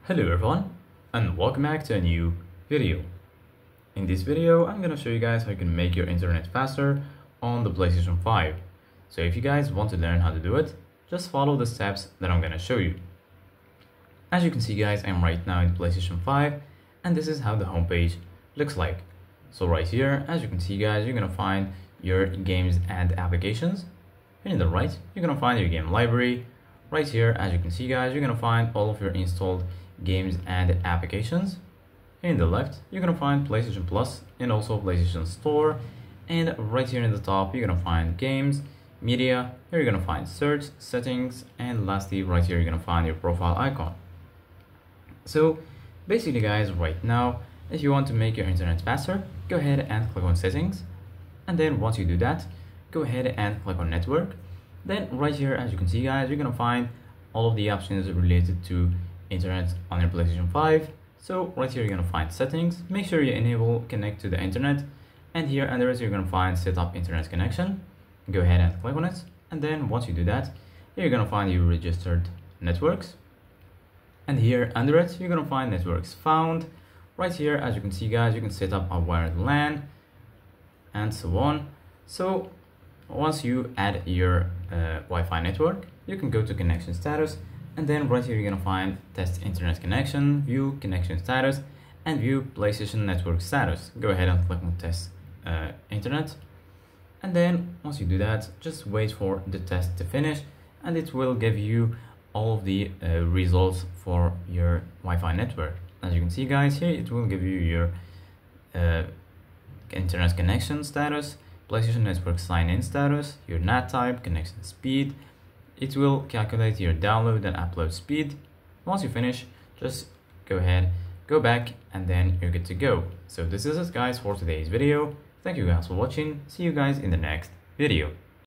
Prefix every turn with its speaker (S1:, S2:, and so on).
S1: Hello everyone, and welcome back to a new video. In this video, I'm gonna show you guys how you can make your internet faster on the PlayStation 5. So if you guys want to learn how to do it, just follow the steps that I'm gonna show you. As you can see guys, I'm right now in PlayStation 5, and this is how the homepage looks like. So right here, as you can see guys, you're gonna find your games and applications. And in the right, you're gonna find your game library. Right here, as you can see guys, you're gonna find all of your installed games and applications. In the left, you're gonna find PlayStation Plus and also PlayStation Store. And right here in the top, you're gonna find games, media. Here you're gonna find search, settings, and lastly, right here, you're gonna find your profile icon. So basically guys, right now, if you want to make your internet faster, go ahead and click on settings. And then once you do that, go ahead and click on network. Then right here, as you can see guys, you're gonna find all of the options related to internet on your PlayStation 5. So right here, you're gonna find settings. Make sure you enable connect to the internet. And here under it, you're gonna find set up internet connection. Go ahead and click on it. And then once you do that, you're gonna find your registered networks. And here under it, you're gonna find networks found. Right here, as you can see guys, you can set up a wired LAN and so on. So once you add your Wi-Fi network, you can go to connection status, and then right here you're gonna find test internet connection, view connection status, and view PlayStation network status. Go ahead and click on test internet, and then once you do that, just wait for the test to finish, and it will give you all of the results for your Wi-Fi network. As you can see guys, here it will give you your internet connection status, PlayStation network sign-in status, your NAT type, connection speed. It will calculate your download and upload speed. Once you finish, just go ahead, go back, and then you're good to go. So this is it guys for today's video. Thank you guys for watching. See you guys in the next video.